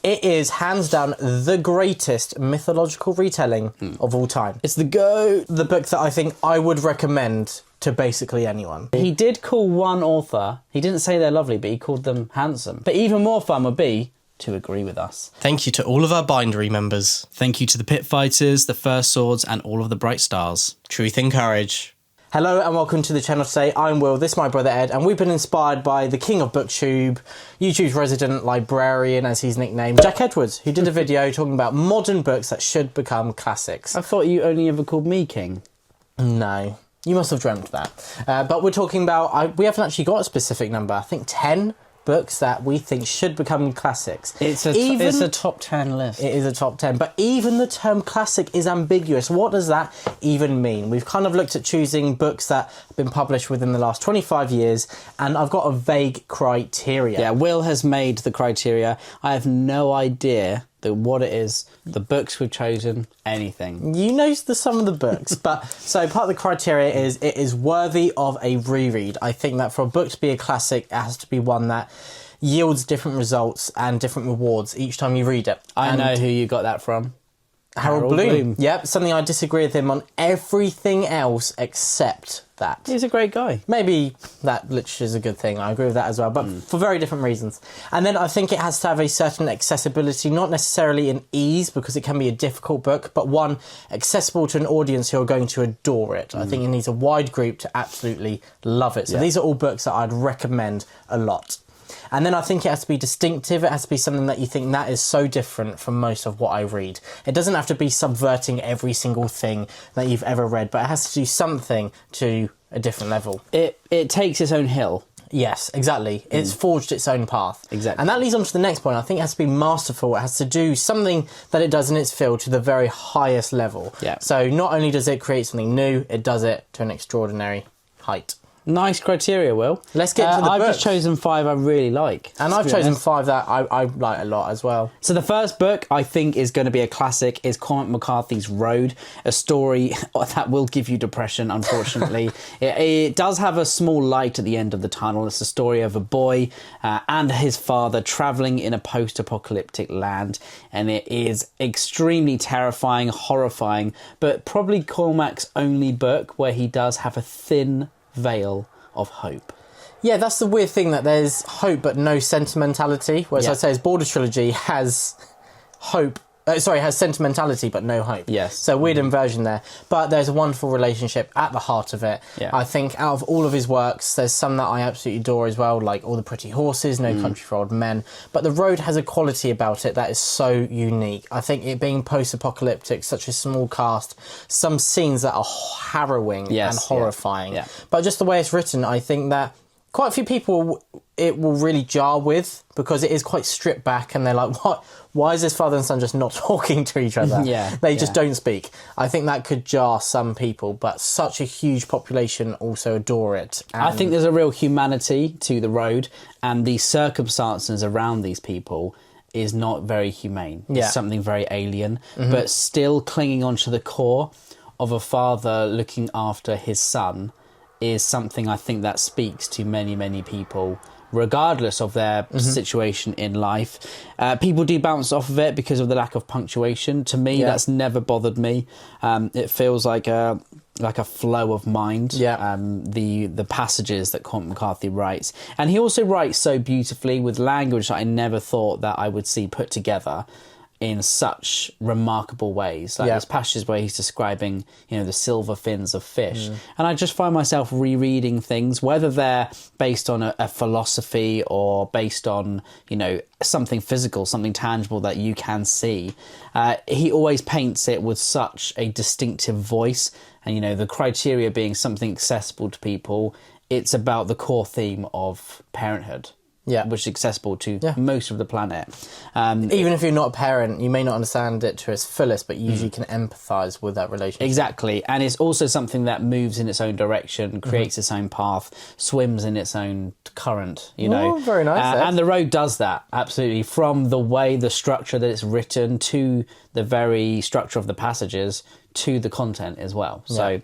It is hands down the greatest mythological retelling of all time. It's the book that I think I would recommend to basically anyone. He did call one author, he didn't say they're lovely, but he called them handsome. But even more fun would be to agree with us. Thank you to all of our bindery members. Thank you to the Pit Fighters, the First Swords, and all of the Bright Stars. Truth and courage. Hello and welcome to the channel today. I'm Will, this is my brother Ed, and we've been inspired by the king of booktube, YouTube's resident librarian as he's nicknamed, Jack Edwards, who did a video talking about modern books that should become classics. I thought you only ever called me king. No, you must have dreamt that. But we're talking about, we haven't actually got a specific number, I think 10 books that we think should become classics. It's a top 10 list. It is a top 10, but even the term classic is ambiguous. What does that even mean? We've kind of looked at choosing books that have been published within the last 25 years, and I've got a vague criteria. Yeah, Will has made the criteria. I have no idea what it is, the books we've chosen, anything. You know some of the books, but so part of the criteria is it is worthy of a reread. I think that for a book to be a classic, it has to be one that yields different results and different rewards each time you read it. I know who you got that from. Harold Bloom. Yep, something I disagree with him on everything else except that. He's a great guy. Maybe that literature is a good thing. I agree with that as well, but for very different reasons. And then I think it has to have a certain accessibility, not necessarily in ease, because it can be a difficult book, but one accessible to an audience who are going to adore it. I think it needs a wide group to absolutely love it. So these are all books that I'd recommend a lot. And then I think it has to be distinctive. It has to be something that you think that is so different from most of what I read. It doesn't have to be subverting every single thing that you've ever read, but it has to do something to a different level. It takes its own hill. Yes, exactly. It's forged its own path. Exactly. And that leads on to the next point. I think it has to be masterful. It has to do something that it does in its field to the very highest level. Yeah. So not only does it create something new, it does it to an extraordinary height. Nice criteria, Will. Let's get to the I've books. just chosen 5 I really like. And I've chosen 5 that I like a lot as well. So the first book I think is going to be a classic is Cormac McCarthy's Road, a story that will give you depression, unfortunately. it does have a small light at the end of the tunnel. It's the story of a boy and his father travelling in a post-apocalyptic land, and it is extremely terrifying, horrifying, but probably Cormac's only book where he does have a thin veil of hope. Yeah, that's the weird thing, that there's hope but no sentimentality. Whereas I'd say his Border trilogy has hope. Has sentimentality but no hope. Yes. So weird inversion there. But there's a wonderful relationship at the heart of it. Yeah. I think out of all of his works, there's some that I absolutely adore as well, like All the Pretty Horses, No Country for Old Men. But The Road has a quality about it that is so unique. I think it being post-apocalyptic, such a small cast, some scenes that are harrowing and horrifying. Yeah. But just the way it's written, I think that quite a few people it will really jar with, because it is quite stripped back and they're like, what? Why is this father and son just not talking to each other? They just don't speak. I think that could jar some people, but such a huge population also adore it. And I think there's a real humanity to The Road, and the circumstances around these people is not very humane. It's something very alien, but still clinging on to the core of a father looking after his son is something I think that speaks to many, many people, regardless of their situation in life. People do bounce off of it because of the lack of punctuation. To me, that's never bothered me. It feels like a flow of mind. The passages that Cormac McCarthy writes, and he also writes so beautifully with language that I never thought that I would see put together in such remarkable ways. Like there's passages where he's describing, the silver fins of fish. And I just find myself rereading things, whether they're based on a philosophy or based on, something physical, something tangible that you can see. He always paints it with such a distinctive voice. And, the criteria being something accessible to people, it's about the core theme of parenthood. Which is accessible to most of the planet. Even if you're not a parent, you may not understand it to its fullest, but you usually can empathise with that relationship. Exactly. And it's also something that moves in its own direction, creates its own path, swims in its own current, Very nice. And The Road does that, absolutely. From the way, the structure that it's written, to the very structure of the passages, to the content as well. So,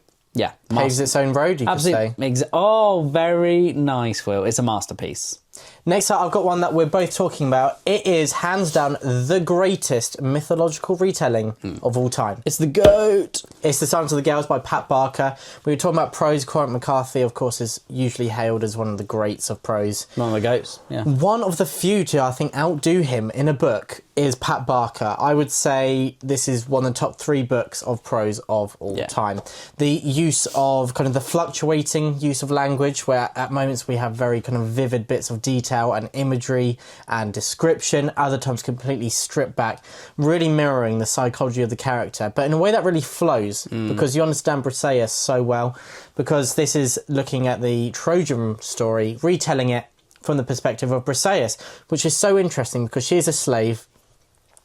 paves its own road, you could say. Oh, very nice, Will. It's a masterpiece. Next up, I've got one that we're both talking about. It is hands down the greatest mythological retelling of all time. It's the GOAT. It's The Silence of the Gales by Pat Barker. We were talking about prose. Cormac McCarthy, of course, is usually hailed as one of the greats of prose. One of the GOATs, yeah. One of the few to, I think, outdo him in a book is Pat Barker. I would say this is one of the top 3 books of prose of all time. The use of kind of the fluctuating use of language, where at moments we have very kind of vivid bits of detail and imagery and description, other times completely stripped back, really mirroring the psychology of the character, but in a way that really flows because you understand Briseis so well, because this is looking at the Trojan story, retelling it from the perspective of Briseis, which is so interesting because she is a slave,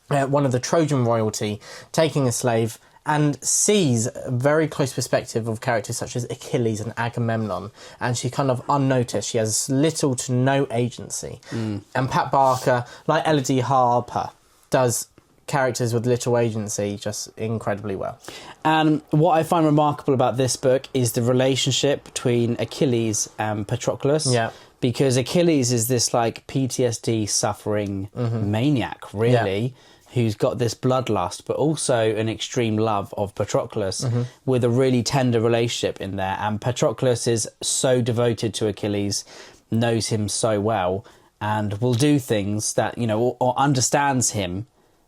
one of the Trojan royalty, taking a slave, and sees a very close perspective of characters such as Achilles and Agamemnon, and she kind of unnoticed. She has little to no agency. And Pat Barker, like Elodie Harper, does characters with little agency just incredibly well. And what I find remarkable about this book is the relationship between Achilles and Patroclus. Yeah. Because Achilles is this like PTSD suffering maniac, really, who's got this bloodlust, but also an extreme love of Patroclus with a really tender relationship in there. And Patroclus is so devoted to Achilles, knows him so well, and will do things that, you know, or understands him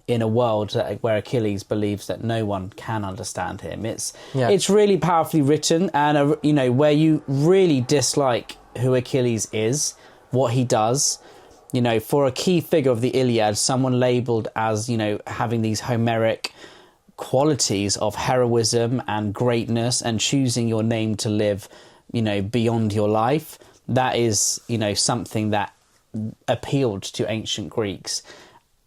in a world where Achilles believes that no one can understand him. It's really powerfully written, and you know, where you really dislike who Achilles is, what he does. You know, for a key figure of the Iliad, someone labelled as, you know, having these Homeric qualities of heroism and greatness and choosing your name to live, you know, beyond your life, that is, you know, something that appealed to ancient Greeks.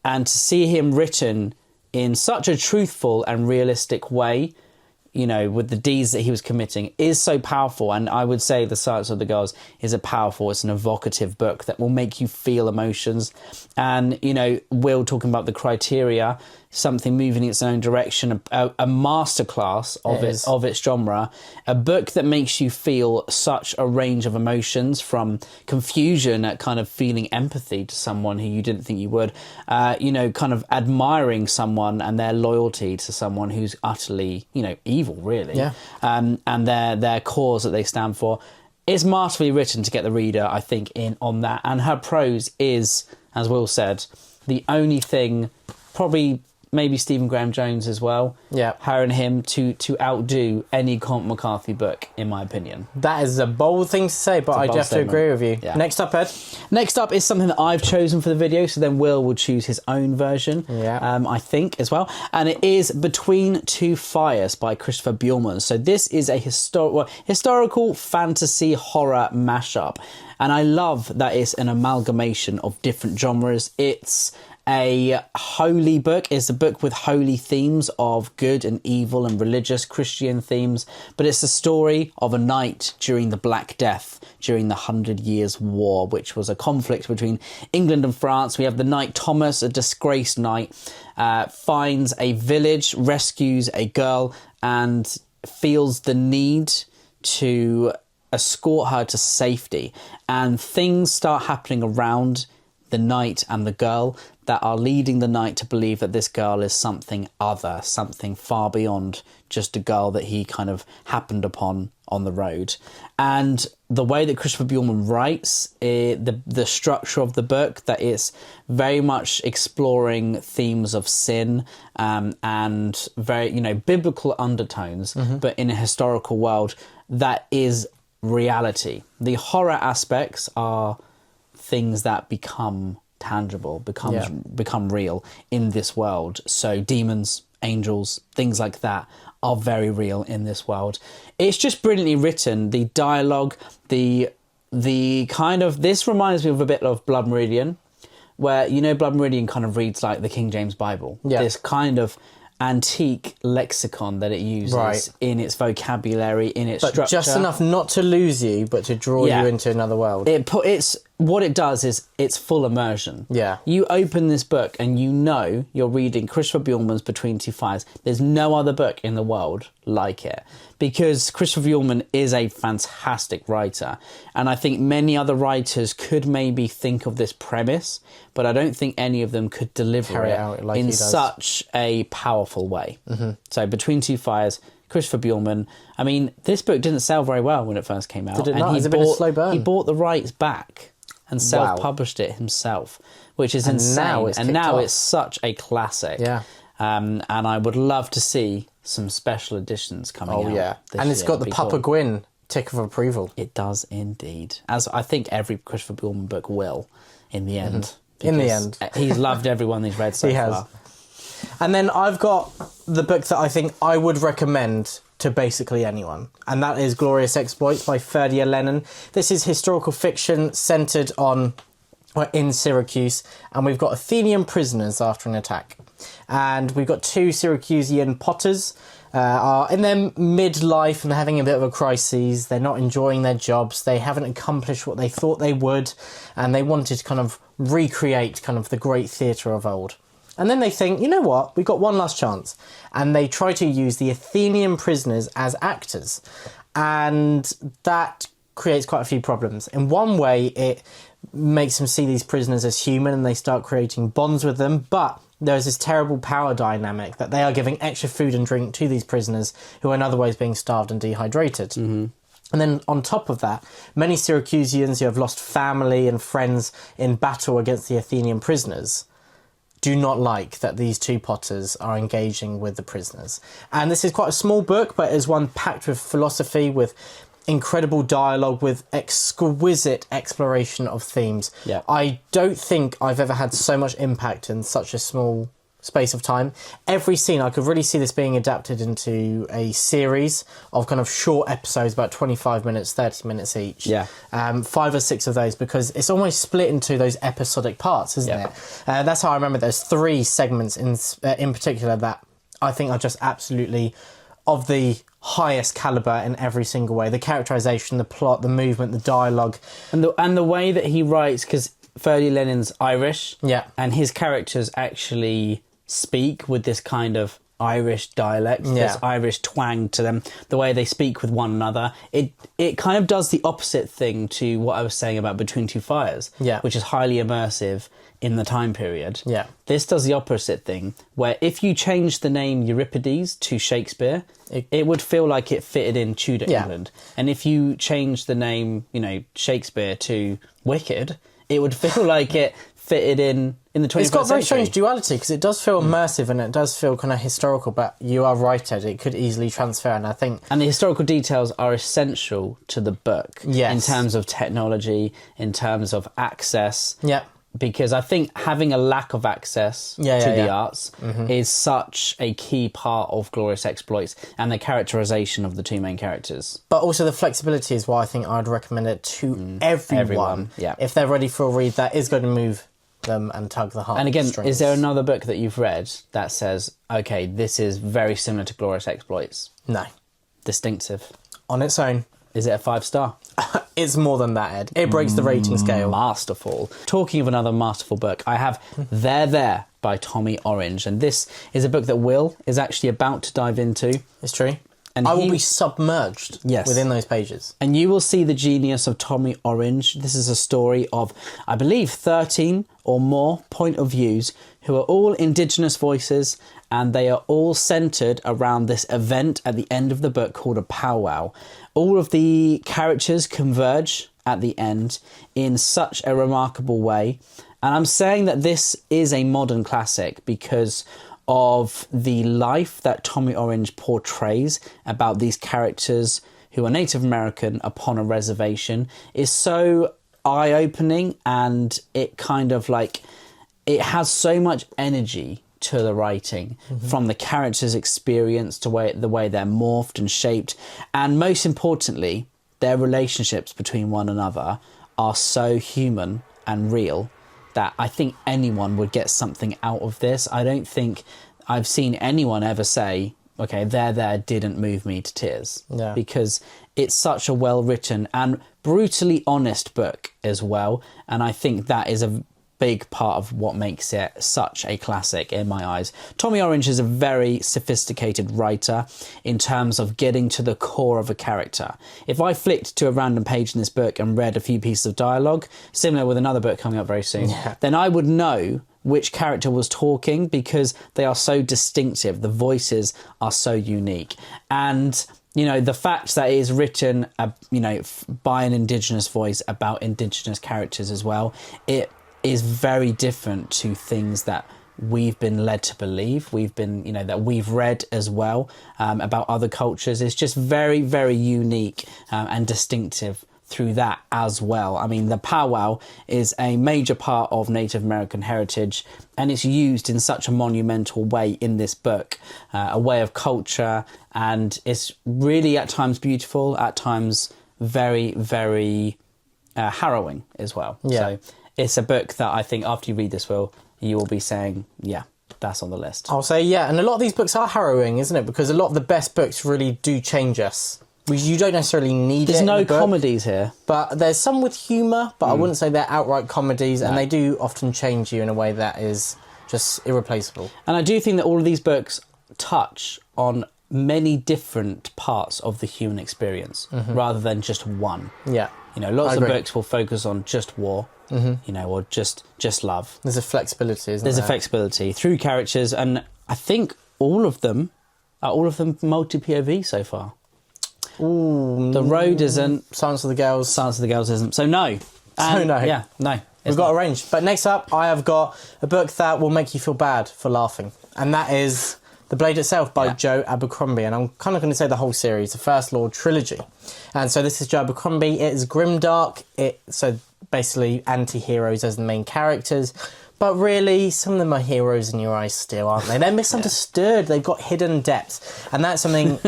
And to see him written in such a truthful and realistic way, you know, with the deeds that he was committing, is so powerful. And I would say The Silence of the Gales is it's an evocative book that will make you feel emotions. And, you know, Will talking about the criteria, something moving in its own direction, a masterclass of its genre, a book that makes you feel such a range of emotions, from confusion at kind of feeling empathy to someone who you didn't think you would, you know, kind of admiring someone and their loyalty to someone who's utterly, you know, evil, really, and their cause that they stand for. It's masterfully written to get the reader, I think, in on that. And her prose is, as Will said, the only thing, probably maybe Stephen Graham Jones as well, her and him, to outdo any Cormac McCarthy book, in my opinion. That is a bold thing to say, but I have to agree with you. Yeah. Next up, Ed. Next up is something that I've chosen for the video, so then Will choose his own version, I think, as well. And it is Between Two Fires by Christopher Bjornman. So this is a historical fantasy horror mashup. And I love that it's an amalgamation of different genres. It's a holy book. It's a book with holy themes of good and evil and religious Christian themes, but it's the story of a knight during the Black Death, during the 100 Years' War, which was a conflict between England and France. We have the knight Thomas, a disgraced knight, finds a village, rescues a girl, and feels the need to escort her to safety. And things start happening around the knight and the girl that are leading the knight to believe that this girl is something other, something far beyond just a girl that he kind of happened upon on the road. And the way that Christopher Bjornman writes, the structure of the book, that it's very much exploring themes of sin and very, you know, biblical undertones, but in a historical world that is reality. The horror aspects are things that become tangible, become real in this world. So demons, angels, things like that are very real in this world. It's just brilliantly written. The dialogue, the kind of, this reminds me of a bit of Blood Meridian, where, you know, Blood Meridian kind of reads like the King James Bible. This kind of antique lexicon that it uses in its vocabulary, in its structure. Just enough not to lose you, but to draw you into another world. It's what it does is it's full immersion. Yeah. You open this book and you know you're reading Christopher Bjornman's Between Two Fires. There's no other book in the world like it, because Christopher Bjornman is a fantastic writer. And I think many other writers could maybe think of this premise, but I don't think any of them could deliver Carry it it out like he in does. such a powerful way. So Between Two Fires, Christopher Bjornman. I mean, this book didn't sell very well when it first came out. Did it and not? he Has it been a slow burn? He bought the rights back and self-published it himself, which is And insane. now it's and kicked now off. it's such a classic. Yeah. And I would love to see some special editions coming out. Oh, yeah. this And it's year. got It'd the be Papa cool. Gwyn tick of approval. It does indeed. As I think every Christopher Bjornman book will, in the end. In the because end. He's loved everyone he's read so He has. far. And then I've got the book that I think I would recommend to basically anyone, and that is Glorious Exploits by Ferdia Lennon. This is historical fiction centred in Syracuse, and we've got Athenian prisoners after an attack. And we've got two Syracusean potters are in their midlife and they're having a bit of a crisis. They're not enjoying their jobs. They haven't accomplished what they thought they would, and they wanted to kind of recreate kind of the great theatre of old. And then they think, you know what, we've got one last chance. And they try to use the Athenian prisoners as actors. And that creates quite a few problems. In one way, it makes them see these prisoners as human and they start creating bonds with them. But there's this terrible power dynamic that they are giving extra food and drink to these prisoners who are in other ways being starved and dehydrated. Mm-hmm. And then on top of that, many Syracusians who have lost family and friends in battle against the Athenian prisoners do not like that these two potters are engaging with the prisoners. And this is quite a small book, but it is one packed with philosophy, with incredible dialogue, with exquisite exploration of themes. Yeah. I don't think I've ever had so much impact in such a small space of time. Every scene, I could really see this being adapted into a series of kind of short episodes, about 25 minutes, 30 minutes each. Yeah. 5 or 6 of those, because it's almost split into those episodic parts, isn't Yeah. it? That's how I remember there's 3 segments in particular that I think are just absolutely of the highest caliber in every single way. The characterization, the plot, the movement, the dialogue. And the way that he writes, because Ferdy Lennon's Irish, Yeah. and his characters actually speak with this kind of Irish dialect, this Irish twang to them, the way they speak with one another. It kind of does the opposite thing to what I was saying about Between Two Fires, Yeah. which is highly immersive in the time period. Yeah. This does the opposite thing, where if you change the name Euripides to Shakespeare, it would feel like it fitted in Tudor Yeah. England. And if you change the name, Shakespeare to Wicked, it would feel like it fitted in the 21st It's got a very century. strange duality because it does feel immersive and it does feel kind of historical, but you are right, Ed, it could easily transfer, and I think... And the historical details are essential to the book. Yes. In terms of technology, in terms of access. Yeah. Because I think having a lack of access to the arts is such a key part of Glorious Exploits and the characterisation of the two main characters. But also the flexibility is why I think I'd recommend it to everyone. Yeah. If they're ready for a read that is going to move them and tug the heart. And again, strings. is there another book that you've read that says, okay, this is very similar to Glorious Exploits? No. Distinctive. On its own. Is it a 5-star? It's more than that, Ed. It breaks the rating scale. Masterful. Talking of another masterful book, I have There by Tommy Orange. And this is a book that Will is actually about to dive into. It's true. And I will he- be submerged Yes. within those pages. And you will see the genius of Tommy Orange. This is a story of, I believe, 13 or more point of views who are all Indigenous voices, and they are all centred around this event at the end of the book called a powwow. All of the characters converge at the end in such a remarkable way. And I'm saying that this is a modern classic because of the life that Tommy Orange portrays about these characters who are Native American upon a reservation is so eye-opening, and it kind of like, it has so much energy to the writing, from the characters' experience to the way they're morphed and shaped, and most importantly, their relationships between one another are so human and real that I think anyone would get something out of this. I don't think I've seen anyone ever say okay, there didn't move me to tears. Yeah. Because it's such a well-written and brutally honest book as well. And I think that is a big part of what makes it such a classic in my eyes. Tommy Orange is a very sophisticated writer in terms of getting to the core of a character. If I flicked to a random page in this book and read a few pieces of dialogue, similar with another book coming up very soon, then I would know which character was talking because they are so distinctive. The voices are so unique. And you know, the fact that it is written, by an Indigenous voice about Indigenous characters as well, it is very different to things that we've been led to believe. We've been, that we've read as well about other cultures. It's just very, very unique and distinctive through that as well. I mean, the powwow is a major part of Native American heritage, and it's used in such a monumental way in this book, a way of culture, and it's really at times beautiful, at times very, very harrowing as well. Yeah. So it's a book that I think after you read this, Will, you will be saying, yeah, that's on the list. I'll say, yeah, and a lot of these books are harrowing, isn't it? Because a lot of the best books really do change us. You don't necessarily need There's it. no in the book, comedies here. but there's some with humour, but I wouldn't say they're outright comedies, and they do often change you in a way that is just irreplaceable. And I do think that all of these books touch on many different parts of the human experience rather than just one. Yeah. Lots I of agree. books will focus on just war, or just love. There's a flexibility, isn't There's there? a flexibility through characters, and I think all of them are multi-POV so far. Ooh, The Road isn't. Silence of the Girls. Silence of the Girls isn't. So no. No. Yeah, no. We've got a range. But next up, I have got a book that will make you feel bad for laughing. And that is The Blade Itself by Joe Abercrombie. And I'm kind of going to say the whole series, the First Law trilogy. And so this is Joe Abercrombie. It is grimdark. So basically anti-heroes as the main characters. But really, some of them are heroes in your eyes still, aren't they? They're misunderstood. They've got hidden depths. And that's something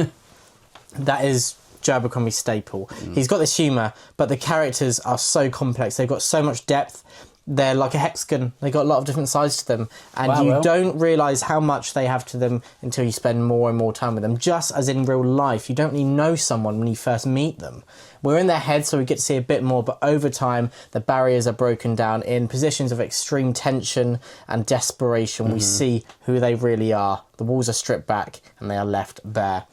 that is Joe Abercrombie's staple. He's got this humour, but the characters are so complex. They've got so much depth. They're like a hexagon. They've got a lot of different sides to them. And don't realise how much they have to them until you spend more and more time with them. Just as in real life, you don't really know someone when you first meet them. We're in their head, so we get to see a bit more, but over time, the barriers are broken down. In positions of extreme tension and desperation, we see who they really are. The walls are stripped back, and they are left bare.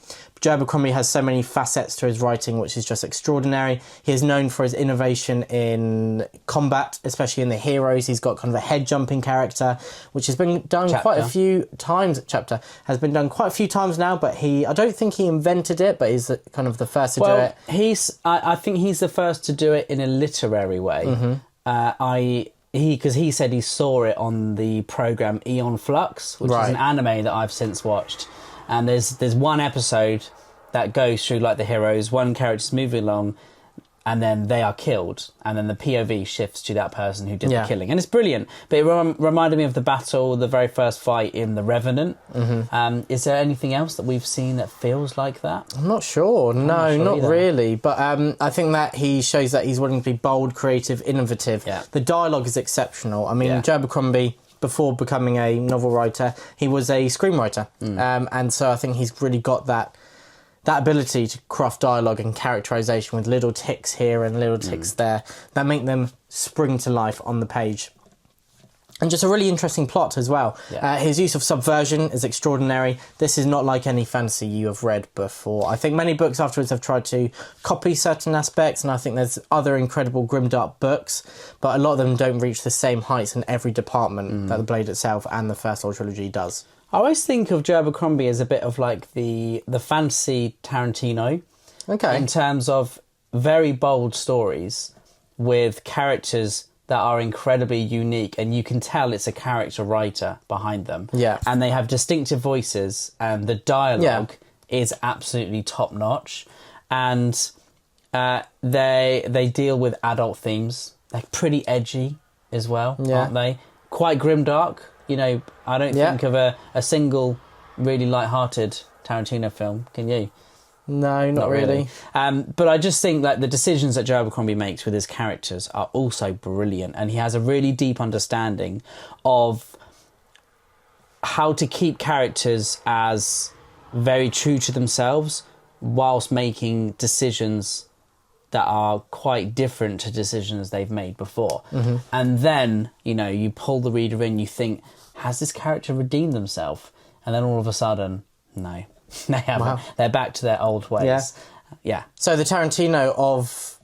Joe Abercrombie has so many facets to his writing, which is just extraordinary. He is known for his innovation in combat, especially in the heroes. He's got kind of a head-jumping character, which has been done quite a few times. Has been done quite a few times now, but I don't think he invented it, but he's kind of the first to do it. I think he's the first to do it in a literary way. Because he said he saw it on the programme Aeon Flux, which is an anime that I've since watched. And there's one episode that goes through like the heroes, one character's moving along, and then they are killed, and then the POV shifts to that person who did the killing, and it's brilliant. But it reminded me of the very first fight in The Revenant. Is there anything else that we've seen that feels like that? I'm not sure. No, not either. really. But I think that he shows that he's willing to be bold, creative, innovative. Yeah. The dialogue is exceptional. I mean, Joe Abercrombie, before becoming a novel writer, he was a screenwriter. And so I think he's really got that ability to craft dialogue and characterisation with little ticks here and little ticks there that make them spring to life on the page. And just a really interesting plot as well. His use of subversion is extraordinary. This is not like any fantasy you have read before. I think many books afterwards have tried to copy certain aspects, and I think there's other incredible grimdark books, but a lot of them don't reach the same heights in every department that The Blade Itself and the First Law trilogy does. I always think of Joe Abercrombie as a bit of like the fantasy Tarantino. Okay. In terms of very bold stories with characters that are incredibly unique, and you can tell it's a character writer behind them. Yeah. And they have distinctive voices, and the dialogue is absolutely top notch. And they deal with adult themes. They're pretty edgy as well, aren't they? Quite grimdark. I don't think of a single really light-hearted Tarantino film. Can you? No, not really. But I just think that the decisions that Joe Abercrombie makes with his characters are also brilliant, and he has a really deep understanding of how to keep characters as very true to themselves whilst making decisions that are quite different to decisions they've made before. And then, you pull the reader in, you think, has this character redeemed themselves? And then all of a sudden, no, they haven't. Wow. They're back to their old ways. Yeah. So the Tarantino of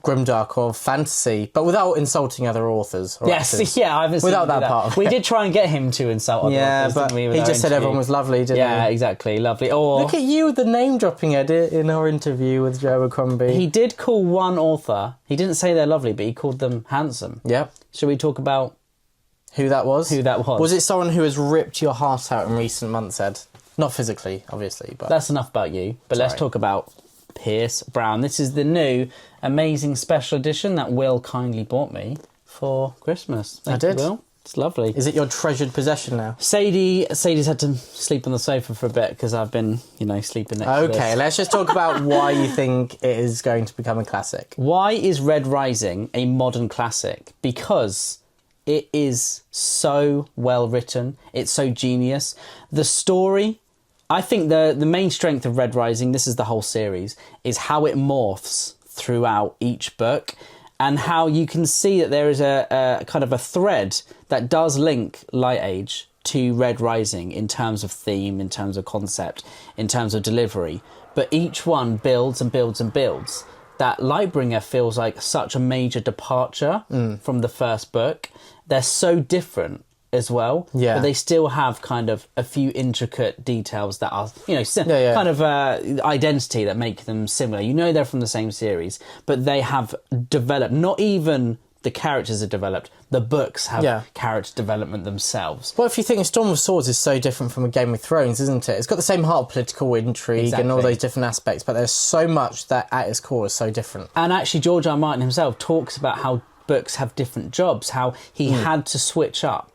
grimdark, of fantasy, but without insulting other authors. Or actors. I haven't seen Without him do that part of We it. did try and get him to insult other authors, but didn't we, with he our just said interview? everyone was lovely, didn't Yeah, he? exactly, lovely. Or Look at you, the name dropping Ed in our interview with Joe Abercrombie. he did call one author. He didn't say they're lovely, but he called them handsome. Yep. Should we talk about Who that was? who that was? Was it someone who has ripped your heart out in recent months, Ed? Not physically, obviously, but That's enough about you. But let's Sorry. talk about Pierce Brown. This is the new amazing special edition that Will kindly bought me for Christmas. Thank I did. you, Will. It's lovely. is it your treasured possession now? Sadie's had to sleep on the sofa for a bit because I've been, sleeping next to this. Okay, let's just talk about why you think it is going to become a classic. Why is Red Rising a modern classic? Because it is so well written. It's so genius. The story, I think the main strength of Red Rising, this is the whole series, is how it morphs throughout each book and how you can see that there is a kind of a thread that does link Light Age to Red Rising in terms of theme, in terms of concept, in terms of delivery. But each one builds and builds and builds. That Lightbringer feels like such a major departure from the first book. They're so different as well, Yeah. but they still have kind of a few intricate details that are, yeah. kind of identity that make them similar. They're from the same series, but they have developed, not even the characters are developed, the books have character development themselves. Well, if you think Storm of Swords is so different from a Game of Thrones, isn't it? It's got the same heart of political intrigue and all Exactly. those different aspects, but there's so much that at its core is so different. And actually, George R. R. Martin himself talks about how books have different jobs, how he had to switch up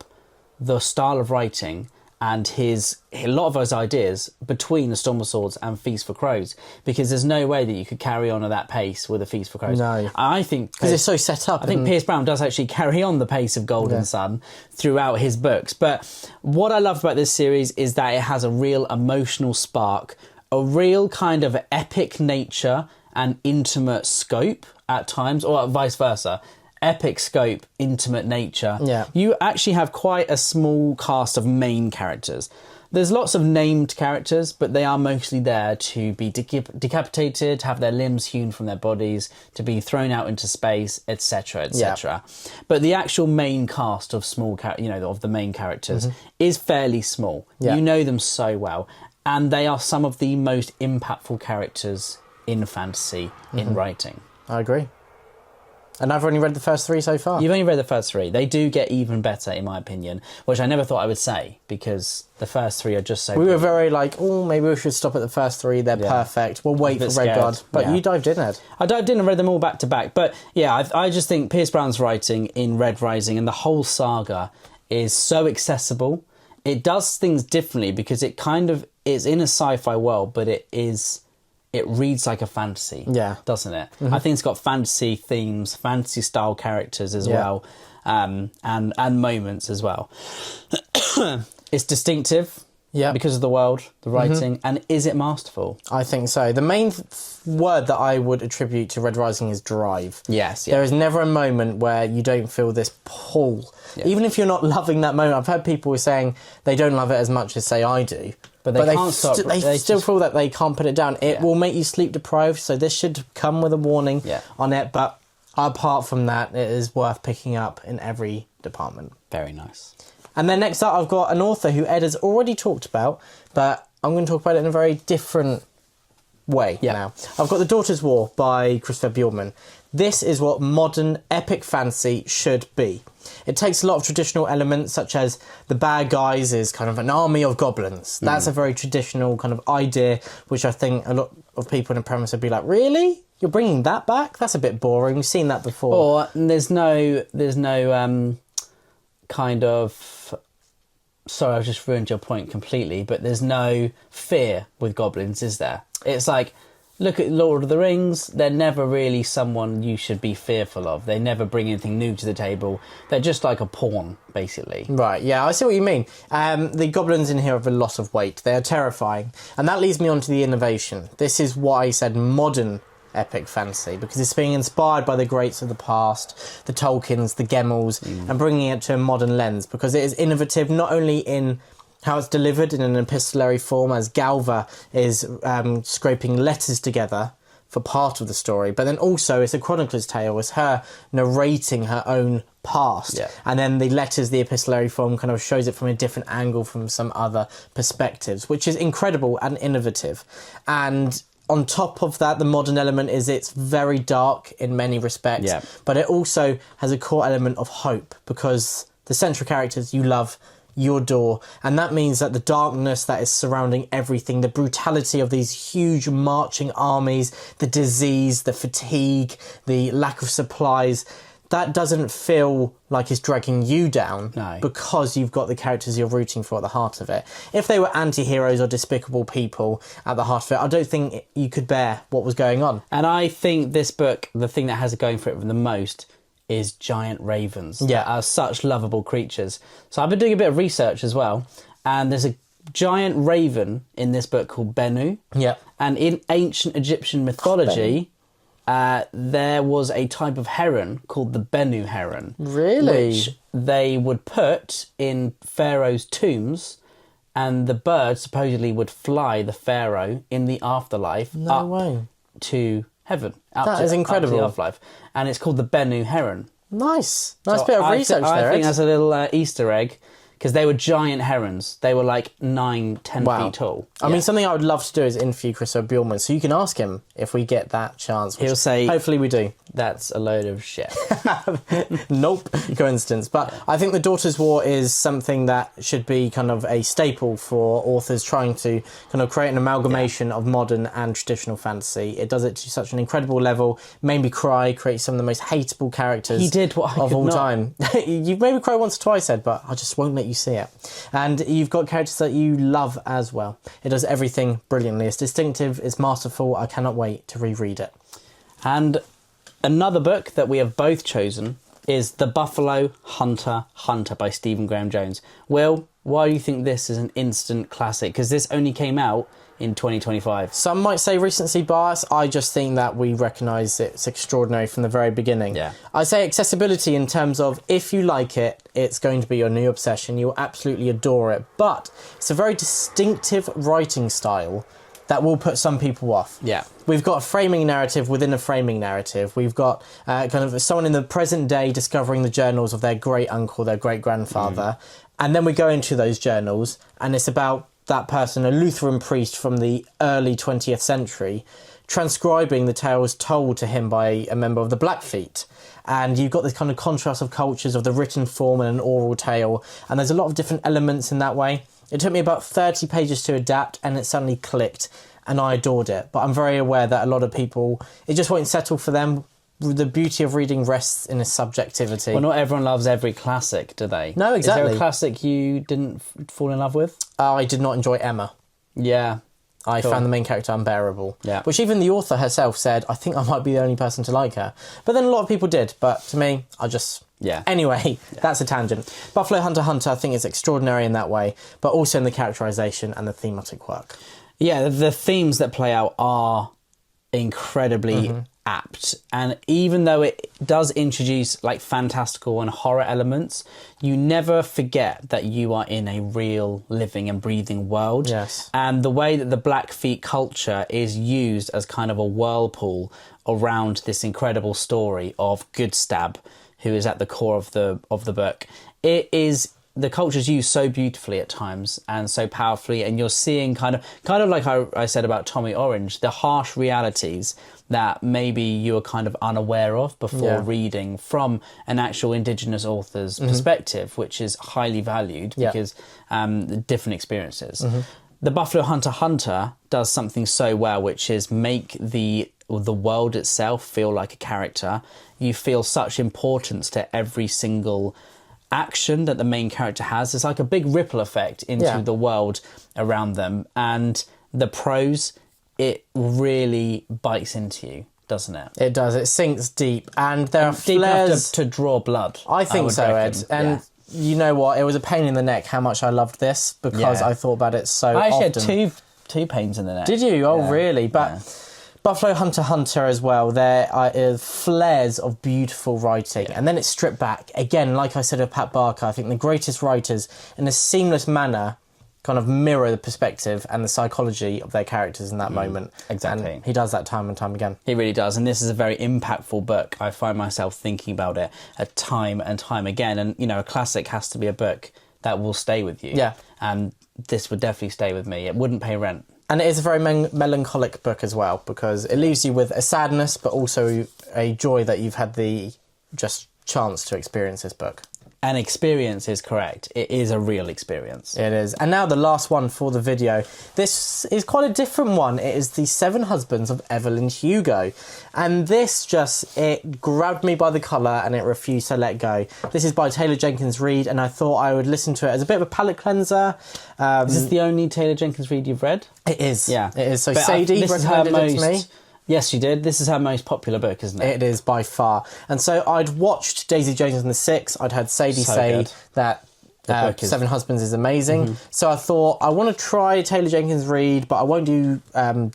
the style of writing and a lot of those ideas between The Storm of Swords and Feast for Crows, because there's no way that you could carry on at that pace with a Feast for Crows. No. I think Because it's so set up. I think Pierce Brown does actually carry on the pace of Golden Sun throughout his books. But what I love about this series is that it has a real emotional spark, a real kind of epic nature and intimate scope at times, or vice versa. Epic scope, intimate nature. Yeah. You actually have quite a small cast of main characters. There's lots of named characters, but they are mostly there to be decapitated, have their limbs hewn from their bodies, to be thrown out into space, etc., etc. But the actual main cast of of the main characters is fairly small. Yeah. You know them so well, and they are some of the most impactful characters in fantasy in writing. I agree. And I've only read the first 3 so far. You've only read the first 3. They do get even better, in my opinion, which I never thought I would say, because the first 3 are just so We were good. very maybe we should stop at the first 3. They're perfect. We'll wait A for bit Red Guard. scared. But Yeah. you dived in, Ed. I dived in and read them all back to back. But yeah, I just think Pierce Brown's writing in Red Rising and the whole saga is so accessible. It does things differently because it kind of is in a sci-fi world, but it reads like a fantasy, doesn't it? I think it's got fantasy themes, fantasy style characters as well, and moments as well. It's distinctive, because of the world, the writing, and is it masterful? I think so. The main word that I would attribute to Red Rising is drive. Yes, There is never a moment where you don't feel this pull. Yeah. Even if you're not loving that moment. I've heard people saying they don't love it as much as, say, I do. But they can't stop. They still feel that they can't put it down. It will make you sleep deprived, so this should come with a warning on it. But apart from that, it is worth picking up in every department. Very nice. And then next up, I've got an author who Ed has already talked about, but I'm going to talk about it in a very different way now. I've got The Daughter's War by Christopher Bjorkman. This is what modern epic fantasy should be. It takes a lot of traditional elements, such as the bad guys is kind of an army of goblins. That's a very traditional kind of idea, which I think a lot of people in the premise would be like, really? You're bringing that back? That's a bit boring. We've seen that before. Or there's no kind of... Sorry, I've just ruined your point completely, but there's no fear with goblins, is there? It's like look at Lord of the Rings, they're never really someone you should be fearful of. They never bring anything new to the table. They're just like a pawn, basically. Right, yeah, I see what you mean. The goblins in here have a lot of weight. They are terrifying. And that leads me on to the innovation. This is what I said modern epic fantasy, because it's being inspired by the greats of the past, the Tolkiens, the Gemmels, and bringing it to a modern lens, because it is innovative not only in how it's delivered in an epistolary form, as Galva is scraping letters together for part of the story, but then also it's a chronicler's tale. It's her narrating her own past. Yeah. And then the letters, the epistolary form, kind of shows it from a different angle from some other perspectives, which is incredible and innovative. And on top of that, the modern element is it's very dark in many respects, Yeah. but it also has a core element of hope, because the central characters you love, you adore, and that means that the darkness that is surrounding everything, the brutality of these huge marching armies, the disease, the fatigue, the lack of supplies, that doesn't feel like it's dragging you down. No. Because you've got the characters you're rooting for at the heart of it. If they were anti-heroes or despicable people at the heart of it, I don't think you could bear what was going on. And I think this book, the thing that has it going for it the most is giant ravens. Yeah. That are such lovable creatures. So I've been doing a bit of research as well, and there's a giant raven in this book called Bennu. Yeah. And in ancient Egyptian mythology, there was a type of heron called the Bennu heron. Really? Which they would put in pharaoh's tombs, and the bird supposedly would fly the pharaoh in the afterlife No way. to heaven. That is incredible. Up to the afterlife. And it's called the Bennu heron. Nice So bit of research I there. think Ed. that's a little Easter egg, because they were giant herons. They were like 9-10 Wow. feet tall. I mean, something I would love to do is interview Chris O'Bjornman, so you can ask him if we get that chance. which He'll say- hopefully we do. That's a load of shit. Nope, coincidence. But I think The Daughter's War is something that should be kind of a staple for authors trying to kind of create an amalgamation of modern and traditional fantasy. It does it to such an incredible level. Made me cry, creates some of the most hateable characters He did what I of could all not. time. You've made me cry once or twice, Ed, but I just won't let you see it. And you've got characters that you love as well. It does everything brilliantly. It's distinctive, it's masterful. I cannot wait to reread it. And another book that we have both chosen is The Buffalo Hunter Hunter by Stephen Graham Jones. Will, why do you think this is an instant classic? Because this only came out in 2025. Some might say recency bias. I just think that we recognise it's extraordinary from the very beginning. Yeah. I say accessibility in terms of if you like it, it's going to be your new obsession. You'll absolutely adore it. But it's a very distinctive writing style that will put some people off. Yeah. We've got a framing narrative within a framing narrative. We've got kind of someone in the present day discovering the journals of their great uncle, their great grandfather. And then we go into those journals and it's about that person, a Lutheran priest from the early 20th century, transcribing the tales told to him by a member of the Blackfeet. And you've got this kind of contrast of cultures of the written form and an oral tale. And there's a lot of different elements in that way. It took me about 30 pages to adapt and it suddenly clicked and I adored it. But I'm very aware that a lot of people, it just won't settle for them. The beauty of reading rests in its subjectivity. Well, not everyone loves every classic, do they? No, Is there exactly. a classic you didn't fall in love with? I did not enjoy Emma. Yeah. I Cool. found the main character unbearable. Yeah. Which even the author herself said, I think I might be the only person to like her. But then a lot of people did. But to me, I just... Yeah. Anyway, that's a tangent. Buffalo Hunter Hunter, I think, is extraordinary in that way, but also in the characterisation and the thematic work. Yeah, the themes that play out are incredibly apt. And even though it does introduce like fantastical and horror elements, you never forget that you are in a real living and breathing world. Yes. And the way that the Blackfeet culture is used as kind of a whirlpool around this incredible story of Goodstab, who is at the core of the book. It is, the culture's used so beautifully at times and so powerfully, and you're seeing kind of like I said about Tommy Orange, the harsh realities that maybe you were kind of unaware of before reading from an actual Indigenous author's perspective, which is highly valued because different experiences. The Buffalo Hunter Hunter does something so well, which is make the world itself feel like a character. You feel such importance to every single action that the main character has. It's like a big ripple effect into the world around them. And the prose it really bites into you, doesn't it? It does. It sinks deep, and there are Deep flares enough to draw blood. I think would so, reckon. Ed. And you know what? It was a pain in the neck how much I loved this because Yeah. I thought about it so I actually often. had two pains in the neck. Did you? Oh, Yeah. really? But Buffalo Hunter as well. There are flares of beautiful writing, and then it's stripped back. Again, like I said of Pat Barker, I think the greatest writers, in a seamless manner, kind of mirror the perspective and the psychology of their characters in that moment. exactly. And he does that time and time again. He really does, and this is a very impactful book. I find myself thinking about it time and time again, and a classic has to be a book that will stay with you. Yeah. And this would definitely stay with me. It wouldn't pay rent. And it is a very melancholic book as well, because it leaves you with a sadness, but also a joy that you've had the just chance to experience this book. And experience is correct. It is a real experience. It is. And now the last one for the video. This is quite a different one. It is The Seven Husbands of Evelyn Hugo. And this it grabbed me by the collar and it refused to let go. This is by Taylor Jenkins Reid, and I thought I would listen to it as a bit of a palate cleanser. Is this the only Taylor Jenkins Reid you've read? It is. Yeah. It is. So But Sadie this is her recommended it to me. Yes, you did. This is her most popular book, isn't it? It is by far. And so I'd watched Daisy Jones and the Six. I'd had Sadie So say good. that book is- Seven Husbands is amazing. So I thought, I want to try Taylor Jenkins Reid, but I won't do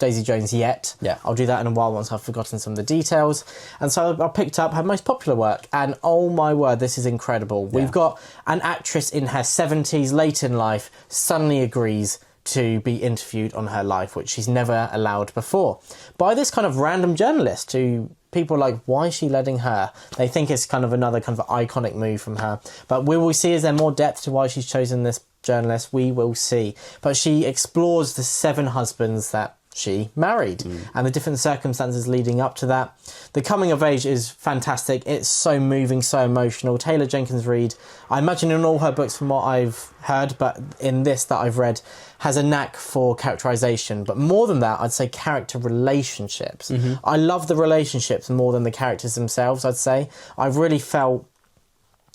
Daisy Jones yet. Yeah. I'll do that in a while once I've forgotten some of the details. And so I picked up her most popular work, and oh my word, this is incredible. We've got an actress in her 70s, late in life, suddenly agrees to be interviewed on her life, which she's never allowed before, by this kind of random journalist who people are like, why is she letting her? They think it's kind of another kind of iconic move from her. But we will see, is there more depth to why she's chosen this journalist? We will see. But she explores the 7 husbands that she married and the different circumstances leading up to that. The coming of age is fantastic. It's so moving, so emotional. Taylor Jenkins Reid, I imagine in all her books from what I've heard, but in this that I've read, has a knack for characterization. But more than that, I'd say character relationships. I love the relationships more than the characters themselves, I'd say. I've really felt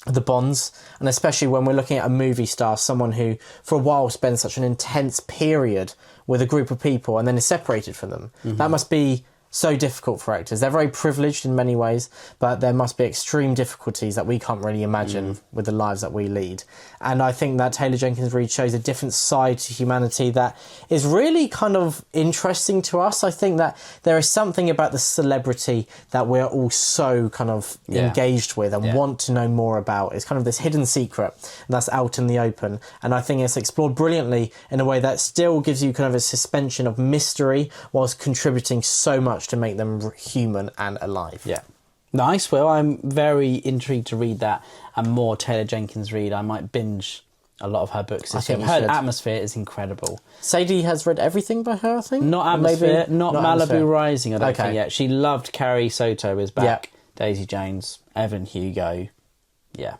the bonds, and especially when we're looking at a movie star, someone who for a while spends such an intense period with a group of people and then is separated from them. That must be so difficult for actors. They're very privileged in many ways, but there must be extreme difficulties that we can't really imagine with the lives that we lead. And I think that Taylor Jenkins Reid shows a different side to humanity that is really kind of interesting to us. I think that there is something about the celebrity that we're all so kind of engaged with and want to know more about. It's kind of this hidden secret that's out in the open. And I think it's explored brilliantly in a way that still gives you kind of a suspension of mystery whilst contributing so much to make them human and alive. Yeah. Nice. Well, I'm very intrigued to read that and more Taylor Jenkins Reid. I might binge a lot of her books this year. think Her you should. Atmosphere is incredible. Sadie has read everything by her, I think? Not Or Atmosphere, maybe not Malibu Atmosphere. Rising, I don't Okay. think yet. She loved Carrie Soto is back. Yeah. Daisy Jones, Evelyn Hugo. Yeah.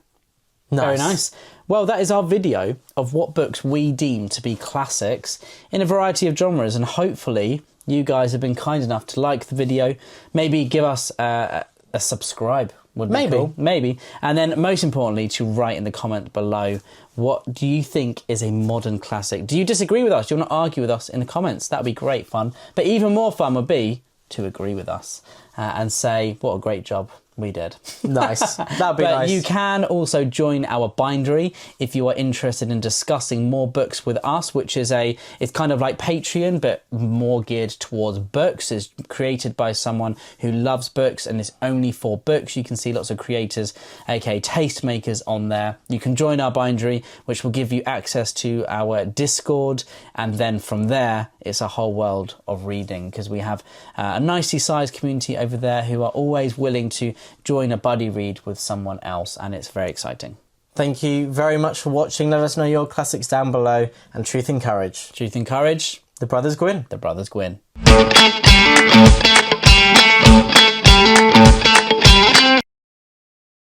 Nice. Very nice. Well, that is our video of what books we deem to be classics in a variety of genres, and hopefully you guys have been kind enough to like the video, maybe give us a subscribe. Would be Maybe. cool. Maybe. And then most importantly, to write in the comment below, what do you think is a modern classic? Do you disagree with us? Do you want to argue with us in the comments? That would be great fun. But even more fun would be to agree with us and say, what a great job we did. Nice. That'd be But nice. you can also join our bindery if you are interested in discussing more books with us, which is it's kind of like Patreon, but more geared towards books. It's created by someone who loves books and it's only for books. You can see lots of creators, aka tastemakers on there. You can join our bindery, which will give you access to our Discord. And then from there, it's a whole world of reading because we have a nicely sized community over there who are always willing to join a buddy read with someone else, and it's very exciting. Thank you very much for watching. Let us know your classics down below. And truth and courage. Truth and Courage, The Brothers Gwyn. the Brothers Gwyn.